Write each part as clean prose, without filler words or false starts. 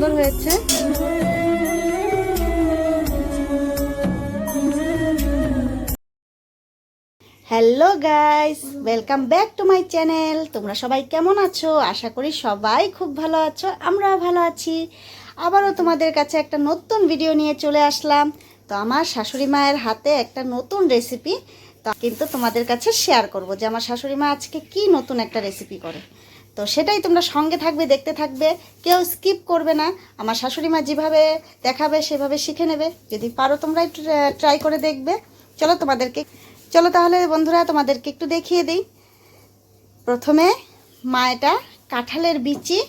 সুন্দর হয়েছে। Hello guys, welcome back to my channel. তোমরা সবাই কেমন আছো? আশা করি সবাই খুব ভালো আছো, আমরাও ভালো আছি। আবারও তোমাদের কাছে একটা নতুন ভিডিও নিয়ে চলে আসলাম। তো আমার শাশুড়ি মায়ের হাতে একটা নতুন রেসিপি, তো কিন্তু তোমাদের কাছে শেয়ার করব যে আমার শাশুড়ি মা আজকে কি নতুন একটা রেসিপি করে। তো সেটাই তোমরা সঙ্গে থাকবে, দেখতে থাকবে, কেউ স্কিপ করবে না। আমার শাশুড়ি মা যেভাবে দেখাবে সেভাবে শিখে নেবে। যদি পারো তোমরাই ট্রাই করে দেখবে। চলো তাহলে বন্ধুরা তোমাদেরকে একটু দেখিয়ে দিই। প্রথমে মা এটা কাঁঠালের বিচি,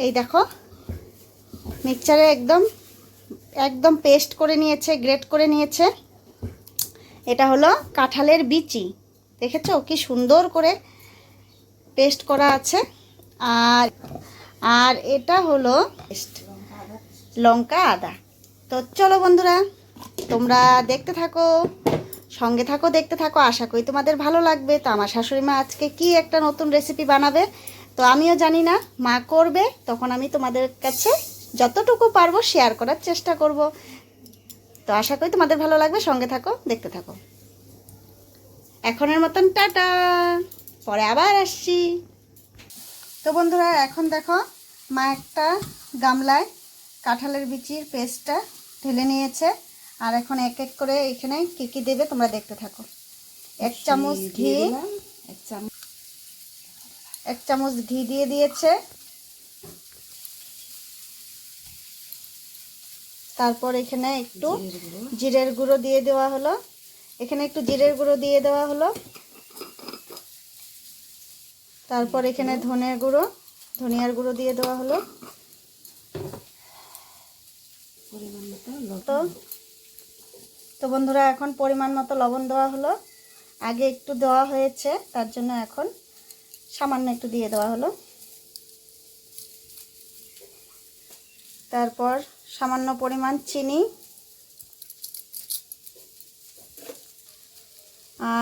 এই দেখো মিক্সচারে একদম একদম পেস্ট করে নিয়েছে, গ্রেট করে নিয়েছে। এটা হলো কাঁঠালের বিচি, দেখেছো কি সুন্দর করে পেস্ট করা আছে। আর আর এটা হলো লঙ্কা আদা। তো চলো বন্ধুরা তোমরা দেখতে থাকো, সঙ্গে থাকো, দেখতে থাকো। আশা করি তোমাদের ভালো লাগবে। তো আমার শাশুড়ি মা আজকে কি একটা নতুন রেসিপি বানাবে, তো আমিও জানি না, মা করবে, তখন আমি তোমাদের কাছে যতটুকু পারবো শেয়ার করার চেষ্টা করব। তো আশা করি তোমাদের ভালো লাগবে, সঙ্গে থাকো, দেখতে থাকো। এখনের মতন টাটা, পরে আবার আসছি। তো বন্ধুরা এখন দেখো মা একটা গামলায় কাঁঠালের বিচির পেস্টটা ঢেলে নিয়েছে। আর এখন এক এক করে এখানে কী কী দেবে তোমরা দেখতে থাকো। এক চামচ ঘি, এক চামচ ঘি দিয়ে দিয়েছে। তারপর এখানে একটু জিরের গুঁড়ো দিয়ে দেওয়া হলো। এখানে একটু জিরের গুঁড়ো দিয়ে দেওয়া হলো। তারপর এখানে ধনিয়ার গুঁড়ো দিয়ে দেওয়া হলো। তো বন্ধুরা এখন পরিমাণ মতো লবণ দেওয়া হলো। আগে একটু দেওয়া হয়েছে, তার জন্য এখন সামান্য একটু দিয়ে দেওয়া হলো। তারপর সামান্য পরিমাণ চিনি,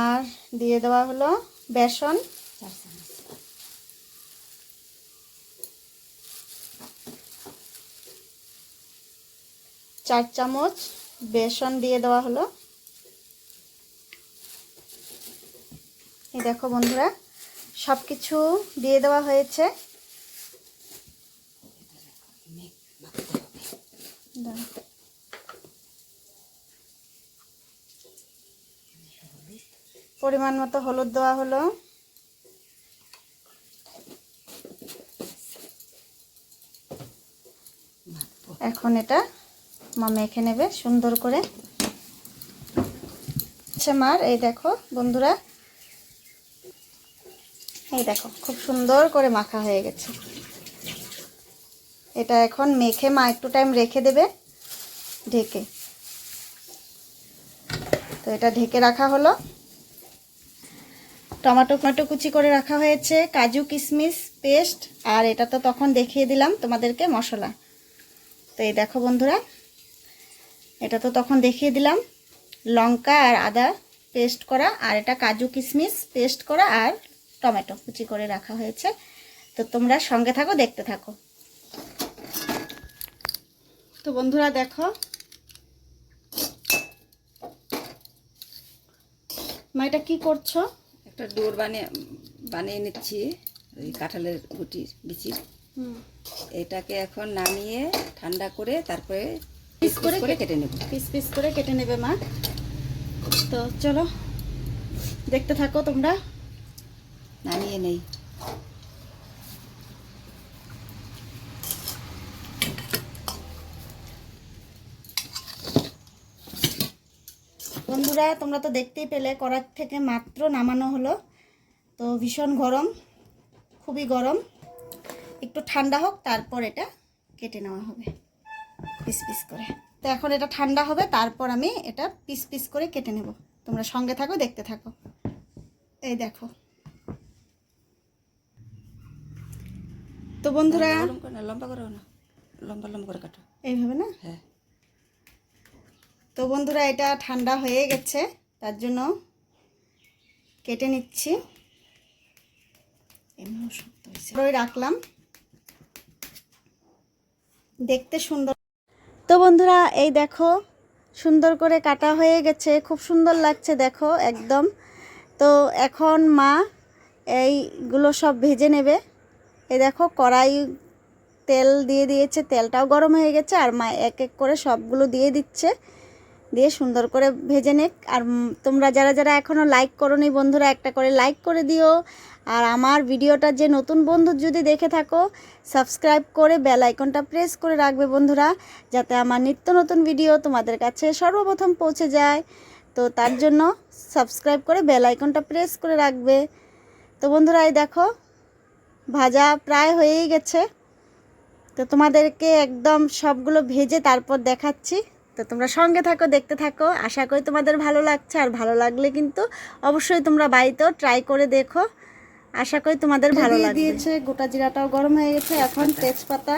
আর দিয়ে দেওয়া হলো বেসন, 4 চামচ বেসন দিয়ে দেওয়া হলো। এই দেখো বন্ধুরা সব কিছু দিয়ে দেওয়া হয়েছে। পরিমাণ মতো হলুদ দেওয়া হলো। এখন এটা মা মেখে নেবে সুন্দর করে। আচ্ছা মার, এই দেখো বন্ধুরা, এই দেখো খুব সুন্দর করে মাখা হয়ে গেছে। এটা এখন মেখে মা একটু টাইম রেখে দেবে ঢেকে। তো এটা ঢেকে রাখা হলো। টমেটো কুচি করে রাখা হয়েছে, কাজু কিশমিশ পেস্ট, আর এটা তো তখন দেখিয়ে দিলাম তোমাদেরকে মশলা। তো এই দেখো বন্ধুরা, এটা তো তখন দেখিয়ে দিলাম লঙ্কা আর আদা পেস্ট করা, আর এটা কাজু কিশমিশ পেস্ট করা, আর টমেটো কুচি করে রাখা হয়েছে। তো তোমরা সঙ্গে থাকো, দেখতে থাকো। তো বন্ধুরা দেখো মা এটা কি করছো? একটা ডোর বানিয়ে নিচ্ছি ওই কাঁঠালের বিচির। এটাকে এখন নামিয়ে ঠান্ডা করে তারপরে পিস করে কেটে নেব। পিস করে কেটে নেবে মা। তো চলো দেখতে থাকো তোমরা। নামিয়ে নেই। বন্ধুরা তোমরা তো দেখতেই পেলে কড়াই থেকে মাত্র নামানো হলো। তো ভীষণ গরম, খুবই গরম। একটু ঠান্ডা হোক তারপর এটা কেটে নেওয়া হবে পিস করে। তো এখন এটা ঠান্ডা হবে, তারপর আমি এটা পিস করে কেটে নেব। তোমরা সঙ্গে থাকো, দেখতে থাকো। এই দেখো তো বন্ধুরা, লম্বা করো না, লম্বা করে কাটো, এইভাবে না। হ্যাঁ। তো বন্ধুরা এটা ঠান্ডা হয়ে গেছে, তার জন্য কেটে নিচ্ছি। এমন শক্ত হয়েছে রাখলাম। দেখতে সুন্দর। তো বন্ধুরা এই দেখো সুন্দর করে কাটা হয়ে গেছে, খুব সুন্দর লাগছে দেখো একদম। তো এখন মা এইগুলো সব ভেজে নেবে। এই দেখো কড়াই তেল দিয়ে দিয়েছে, তেলটাও গরম হয়ে গেছে, আর মা এক এক করে সবগুলো দিয়ে দিচ্ছে, দিয়ে সুন্দর করে ভেজে নেক। আর তোমরা যারা যারা এখনও লাইক করোনি বন্ধুরা, একটা করে লাইক করে দিও। আর আমার ভিডিওটা যে নতুন বন্ধু যদি দেখে থাকো, সাবস্ক্রাইব করে বেল আইকনটা প্রেস করে রাখবে বন্ধুরা, যাতে আমার নিত্য নতুন ভিডিও তোমাদের কাছে সর্বপ্রথম পৌঁছে যায়। তো তার জন্য সাবস্ক্রাইব করে বেল আইকনটা প্রেস করে রাখবে। তো বন্ধুরা এই দেখো ভাজা প্রায় হয়েই গেছে। তো তোমাদেরকে একদম সবগুলো ভেজে তারপর দেখাচ্ছি। তো তোমরা সঙ্গে থাকো, দেখতে থাকো। আশা করি তোমাদের ভালো লাগছে, আর ভালো লাগলে কিন্তু অবশ্যই তোমরা বাড়িতেও ট্রাই করে দেখো। আশা করি তোমাদের ভালো লাগবে। দিয়েছে গোটা জিরাটাও গরম হয়ে গেছে, এখন তেজপাতা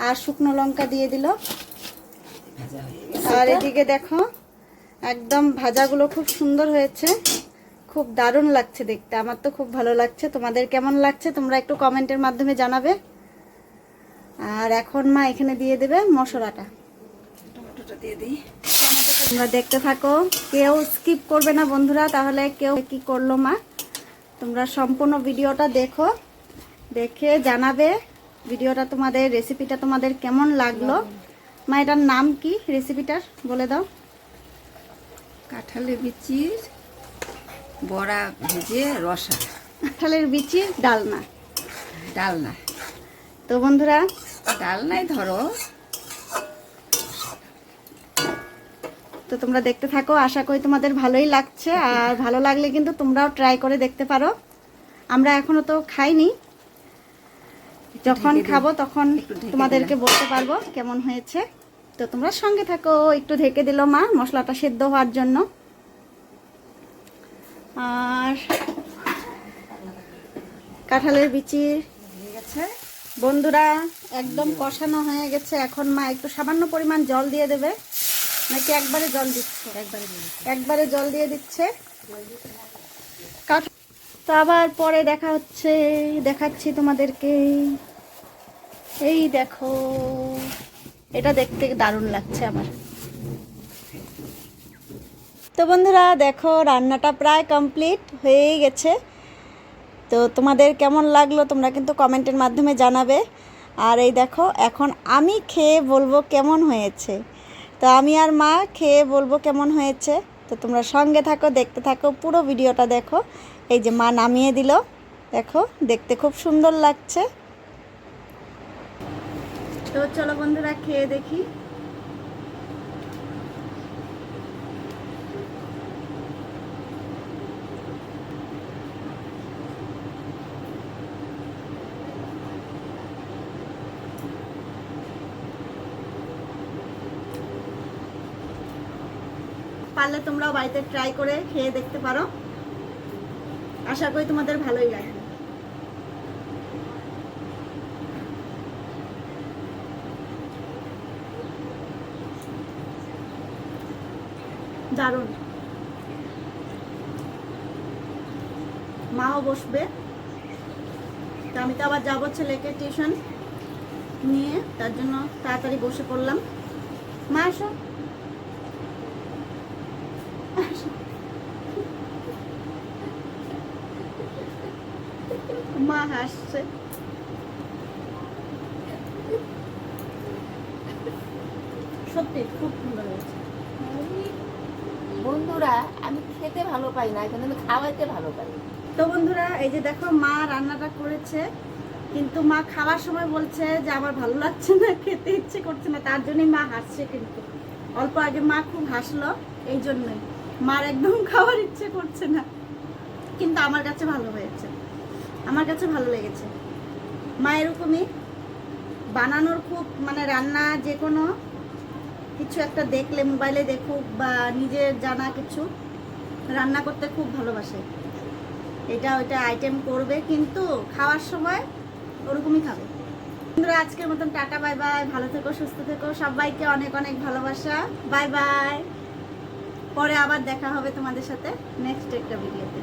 আর শুকনো লঙ্কা দিয়ে দিল। আর এদিকে দেখো একদম ভাজাগুলো খুব সুন্দর হয়েছে, খুব দারুণ লাগছে দেখতে। আমার তো খুব ভালো লাগছে, তোমাদের কেমন লাগছে তোমরা একটু কমেন্টের মাধ্যমে জানাবে। আর এখন মা এখানে দিয়ে দেবে মশলাটা, টমেটোটা দিয়ে দিই। তোমরা দেখতে থাকো, কেউ স্কিপ করবে না বন্ধুরা, তাহলে কেউ কি করলো মা। তোমরা সম্পূর্ণ ভিডিওটা দেখো, দেখে জানাবে ভিডিওটা তোমাদের, রেসিপিটা তোমাদের কেমন লাগলো। মা এটার নাম কি, রেসিপিটার বলে দাও। কাঁঠালের বিচির বড়া ভেজে রসা। কাঁঠালের বিচি ডালনা। ডালনা, তো বন্ধুরা ডালনাই ধরো। তো তোমরা দেখতে থাকো, আশা করি তোমাদের ভালোই লাগছে। আর ভালো লাগলে কিন্তু তোমরাও ট্রাই করে দেখতে পারো। আমরা এখনো তো খাইনি, যখন খাবো তখন তোমাদেরকে বলতে পারবো কেমন হয়েছে। তো তোমরা সঙ্গে থাকো। একটু ঢেকে দিল মা মশলাটা সেদ্ধ হওয়ার জন্য। আর কাঁঠালের বিচি হয়ে গেছে বন্ধুরা একদম কষানো হয়ে গেছে। এখন মা একটু সামান্য পরিমাণ জল দিয়ে দেবে, নাকি একবারে জল দিচ্ছে? একবারে জল দিয়ে দিচ্ছে। তো আবার পরে দেখা হচ্ছে, দেখাচ্ছি তোমাদেরকে। এই দেখো এটা দেখতে দারুণ লাগছে আমার। তো বন্ধুরা দেখো রান্নাটা প্রায় কমপ্লিট হয়েই গেছে। তো তোমাদের কেমন লাগলো তোমরা কিন্তু কমেন্টের মাধ্যমে জানাবে। আর এই দেখো এখন আমি খেয়ে বলবো কেমন হয়েছে। তো আমি আর মা খেয়ে বলবো কেমন হয়েছে। তো তোমরা সঙ্গে থাকো, দেখতে থাকো, পুরো ভিডিওটা দেখো। এই যে মা নামিয়ে দিল, দেখো দেখতে খুব সুন্দর লাগছে। তো চলো বন্ধুরা খেয়ে দেখি। পারলে তোমরাও বাড়িতে ট্রাই করে খেয়ে দেখতে পারো, আশা করি তোমাদের ভালোই লাগবে। দারুণ। মাও বসবে, তো আমি তো আবার যাবো ছেলেকে টিউশন নিয়ে, তার জন্য তাড়াতাড়ি বসে পড়লাম। মা আসো, মা হাসছে। সত্যি খুব সুন্দর হয়েছে বন্ধুরা। আমি খেতে ভালো পাই না, কিন্তু আমি খাওয়াইতে ভালো পাই। তো বন্ধুরা এই যে দেখো মা রান্নাটা করেছে, কিন্তু মা খাওয়ার সময় বলছে যে আমার ভালো লাগছে না, খেতে ইচ্ছে করছে না, তার জন্যই মা হাসছে। কিন্তু অল্প আগে মা খুব হাসলো, এই জন্যই মার একদম খাওয়ার ইচ্ছে করছে না। কিন্তু আমার কাছে ভালো হয়েছে, আমার কাছে ভালো লেগেছে। মা এরকমই বানানোর খুব মানে রান্না যে কোনো কিছু একটা দেখলে, মোবাইলে দেখুক বা নিজের জানা কিছু রান্না করতে খুব ভালোবাসে। এটা ওইটা আইটেম করবে, কিন্তু খাওয়ার সময় ওরকমই খাবে। বন্ধুরা আজকের মতন টাটা, বাই বাই। ভালো থেকো, সুস্থ থেকো, সবাইকে অনেক অনেক ভালোবাসা। Bye bye. পরে আবার দেখা হবে তোমাদের সাথে নেক্সট একটা ভিডিওতে।